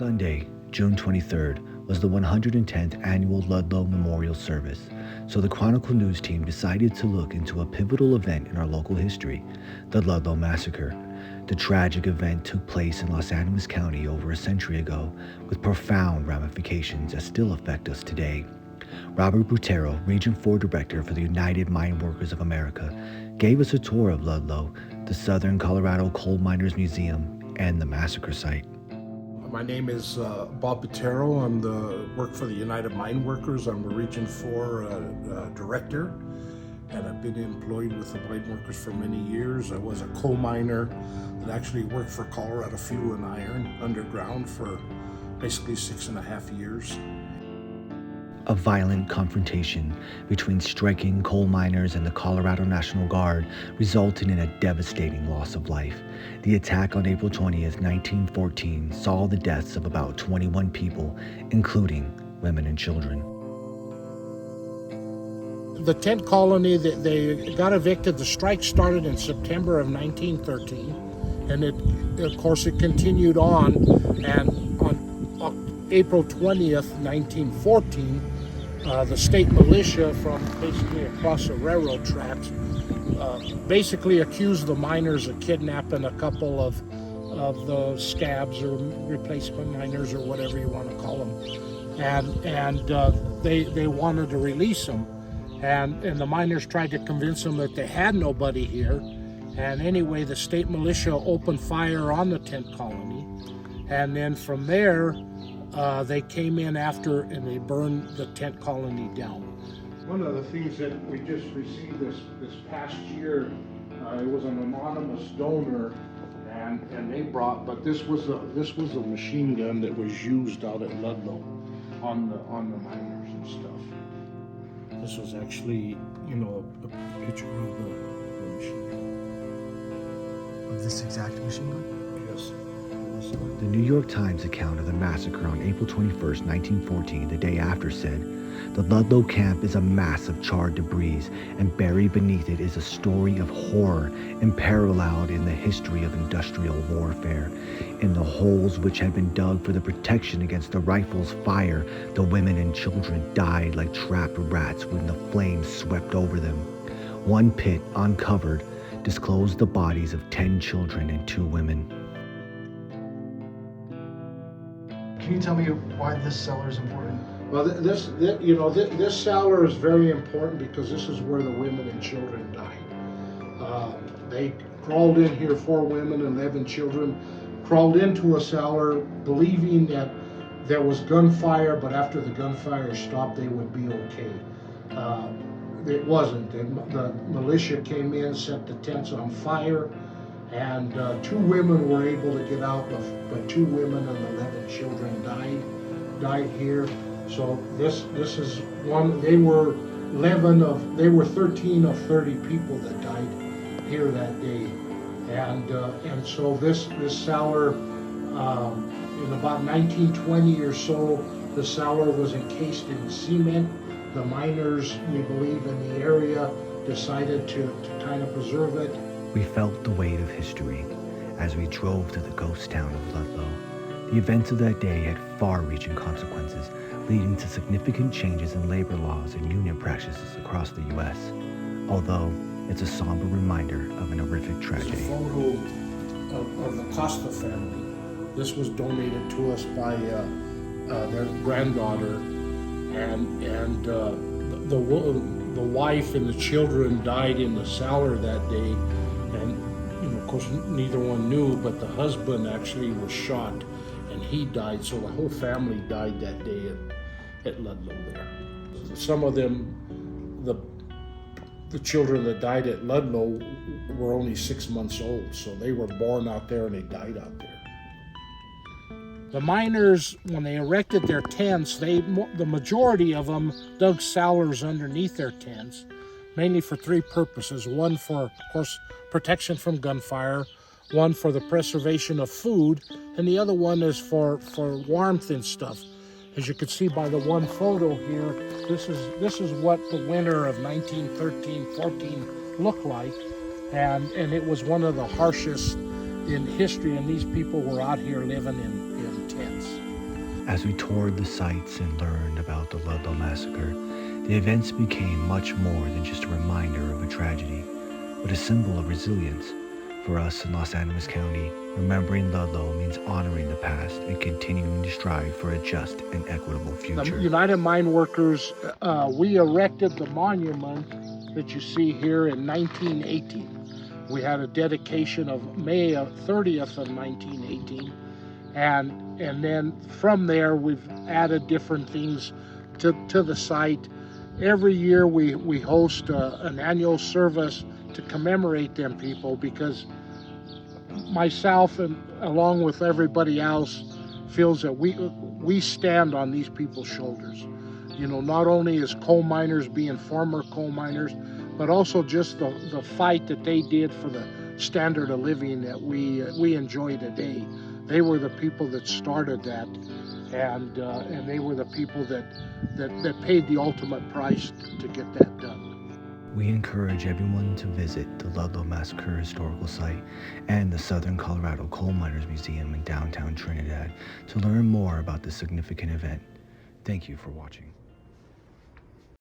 Sunday, June 23rd, was the 110th annual Ludlow Memorial Service, so the Chronicle-News team decided to look into a pivotal event in our local history, the Ludlow Massacre. The tragic event took place in Los Angeles County over a century ago, with profound ramifications that still affect us today. Bob Butero, Region 4 Director for the United Mine Workers of America, gave us a tour of Ludlow, the Southern Colorado Coal Miners Museum, and the massacre site. My name is Bob Butero. Work for the United Mine Workers. I'm the Region 4 Director, and I've been employed with the mine workers for many years. I was a coal miner that actually worked for Colorado Fuel and Iron underground for basically 6.5 years. A violent confrontation between striking coal miners and the Colorado National Guard resulted in a devastating loss of life. The attack on April 20th, 1914 saw the deaths of about 21 people, including women and children. The tent colony, they got evicted. The strike started in September of 1913, and of course it continued on, and on April 20th, 1914, the state militia from basically across the railroad tracks basically accused the miners of kidnapping a couple of the scabs or replacement miners or whatever you want to call them, and they wanted to release them, and the miners tried to convince them that they had nobody here, and anyway the state militia opened fire on the tent colony, and then from there they came in after and they burned the tent colony down. One of the things that we just received this past year, it was an anonymous donor, and they brought, but this was a machine gun that was used out at Ludlow on the miners and stuff. This was actually, a picture of the machine gun. Of this exact machine gun? Yes. The New York Times account of the massacre on April 21st, 1914, the day after, said, "The Ludlow camp is a mass of charred debris, and buried beneath it is a story of horror unparalleled in the history of industrial warfare. In the holes which had been dug for the protection against the rifles' fire, the women and children died like trapped rats when the flames swept over them. One pit, uncovered, disclosed the bodies of 10 children and 2 women." Can you tell me why this cellar is important? Well, this cellar is very important because this is where the women and children died. They crawled in here, 4 women and 11 children, crawled into a cellar believing that there was gunfire, but after the gunfire stopped, they would be okay. It wasn't. The militia came in, set the tents on fire, and 2 women were able to get out, but 2 women and 11 children died here. So this is one. They were 13 of 30 people that died here that day, and so this cellar, in about 1920 or so, the cellar was encased in cement. The miners, we believe, in the area decided to kind of preserve it. We felt the weight of history as we drove to the ghost town of Ludlow. The events of that day had far-reaching consequences, leading to significant changes in labor laws and union practices across the U.S., although it's a somber reminder of an horrific tragedy. There's a photo of the Costa family. This was donated to us by their granddaughter, and the wife and the children died in the cellar that day, and of course neither one knew, but the husband actually was shot and he died, so the whole family died that day at Ludlow there. Some of them, the children that died at Ludlow were only 6 months old, so they were born out there and they died out there. The miners, when they erected their tents, the majority of them dug cellars underneath their tents, mainly for 3 purposes. One for, of course, protection from gunfire, one for the preservation of food, and the other one is for warmth and stuff. As you can see by the one photo here, this is what the winter of 1913-14 looked like, and it was one of the harshest in history, and these people were out here living in tents. As we toured the sites and learned about the Ludlow Massacre, the events became much more than just a reminder of a tragedy, but a symbol of resilience. For us in Los Animas County, remembering Ludlow means honoring the past and continuing to strive for a just and equitable future. The United Mine Workers, we erected the monument that you see here in 1918. We had a dedication of May 30th of 1918, and then from there we've added different things to the site. Every year we host an annual service to commemorate them people, because myself and along with everybody else feels that we stand on these people's shoulders. You know, not only as coal miners, being former coal miners, but also just the fight that they did for the standard of living that we enjoy today. They were the people that started that, and they were the people that paid the ultimate price to get that done. We encourage everyone to visit the Ludlow Massacre Historical Site and the Southern Colorado Coal Miners Museum in downtown Trinidad to learn more about this significant event. Thank you for watching.